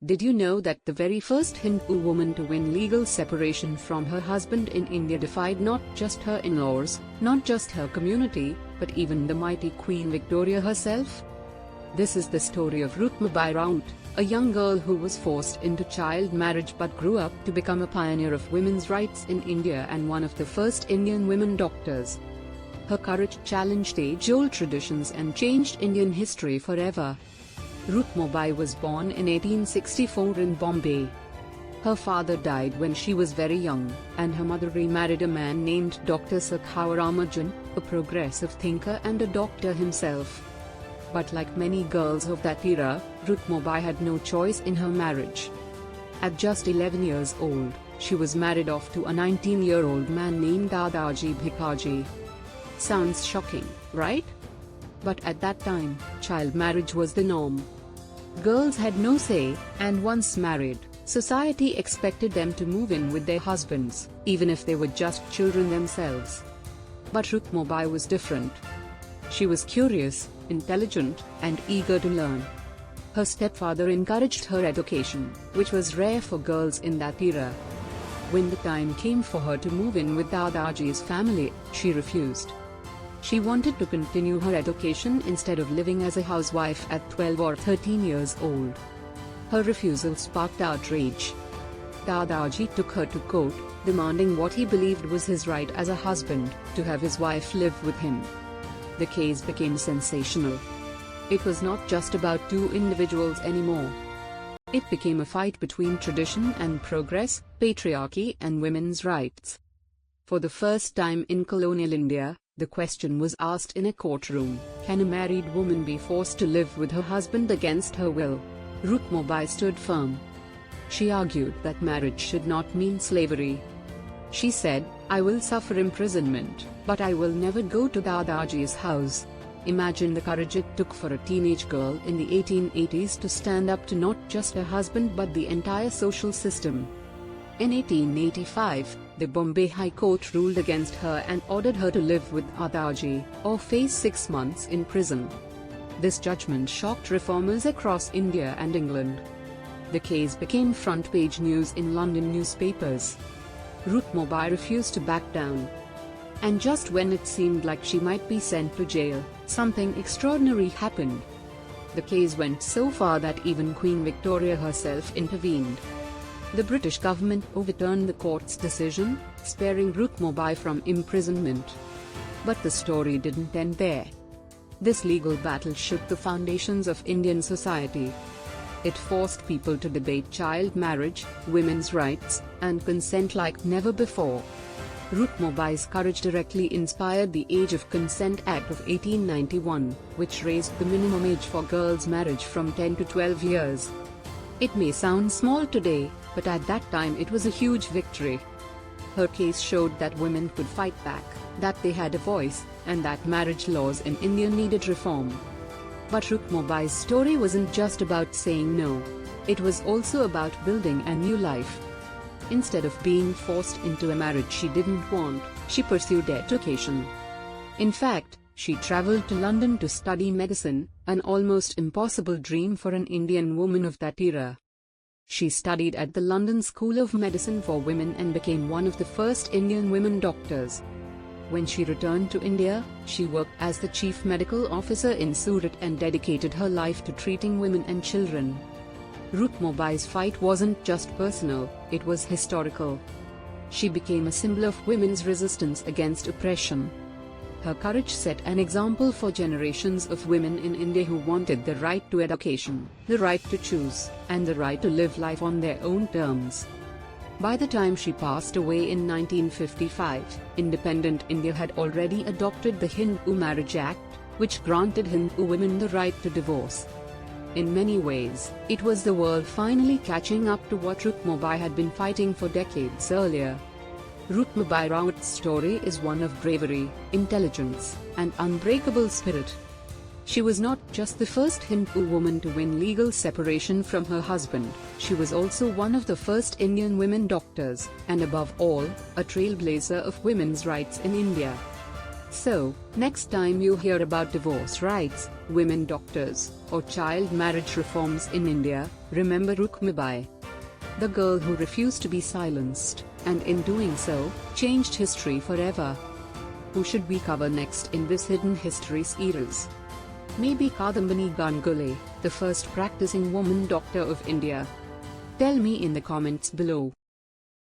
Did you know that the very first Hindu woman to win legal separation from her husband in India defied not just her in-laws, not just her community, but even the mighty Queen Victoria herself? This is the story of Rukhmabai Raut, a young girl who was forced into child marriage but grew up to become a pioneer of women's rights in India and one of the first Indian women doctors. Her courage challenged age-old traditions and changed Indian history forever. Rukhmabai was born in 1864 in Bombay. Her father died when she was very young, and her mother remarried a man named Dr. Ramanujan, a progressive thinker and a doctor himself. But like many girls of that era, Rukhmabai had no choice in her marriage. At just 11 years old, she was married off to a 19-year-old man named Dadaji Bhikaji. Sounds shocking, right? But at that time, child marriage was the norm. Girls had no say, and once married, society expected them to move in with their husbands, even if they were just children themselves. But Rukhmabai was different. She was curious, intelligent, and eager to learn. Her stepfather encouraged her education, which was rare for girls in that era. When the time came for her to move in with Dadaji's family, she refused. She wanted to continue her education instead of living as a housewife at 12 or 13 years old. Her refusal sparked outrage. Dadaji took her to court, demanding what he believed was his right as a husband, to have his wife live with him. The case became sensational. It was not just about two individuals anymore. It became a fight between tradition and progress, patriarchy and women's rights. For the first time in colonial India, the question was asked in a courtroom: can a married woman be forced to live with her husband against her will? Rukhmabai stood firm. She argued that marriage should not mean slavery. She said, "I will suffer imprisonment, but I will never go to Dadaji's house." Imagine the courage it took for a teenage girl in the 1880s to stand up to not just her husband but the entire social system. In 1885, the Bombay High Court ruled against her and ordered her to live with Dadaji, or face 6 months in prison. This judgment shocked reformers across India and England. The case became front-page news in London newspapers. Rukhmabai refused to back down. And just when it seemed like she might be sent to jail, something extraordinary happened. The case went so far that even Queen Victoria herself intervened. The British government overturned the court's decision, sparing Rukhmabai from imprisonment. But the story didn't end there. This legal battle shook the foundations of Indian society. It forced people to debate child marriage, women's rights, and consent like never before. Rukhmabai's courage directly inspired the Age of Consent Act of 1891, which raised the minimum age for girls' marriage from 10 to 12 years. It may sound small today, but at that time it was a huge victory. Her case showed that women could fight back, that they had a voice, and that marriage laws in India needed reform. But Rukhmabai's story wasn't just about saying no. It was also about building a new life. Instead of being forced into a marriage she didn't want, she pursued education. In fact, she traveled to London to study medicine, an almost impossible dream for an Indian woman of that era. She studied at the London School of Medicine for Women and became one of the first Indian women doctors. When she returned to India, she worked as the chief medical officer in Surat and dedicated her life to treating women and children. Rukhmabai's fight wasn't just personal, it was historical. She became a symbol of women's resistance against oppression. Her courage set an example for generations of women in India who wanted the right to education, the right to choose, and the right to live life on their own terms. By the time she passed away in 1955, independent India had already adopted the Hindu Marriage Act, which granted Hindu women the right to divorce. In many ways, it was the world finally catching up to what Rukhmabai had been fighting for decades earlier. Rukhmabai Raut's story is one of bravery, intelligence, and unbreakable spirit. She was not just the first Hindu woman to win legal separation from her husband, she was also one of the first Indian women doctors, and above all, a trailblazer of women's rights in India. So, next time you hear about divorce rights, women doctors, or child marriage reforms in India, remember Rukhmabai, the girl who refused to be silenced, and in doing so, changed history forever. Who should we cover next in this Hidden History series? Maybe Kadambini Ganguly, the first practicing woman doctor of India. Tell me in the comments below.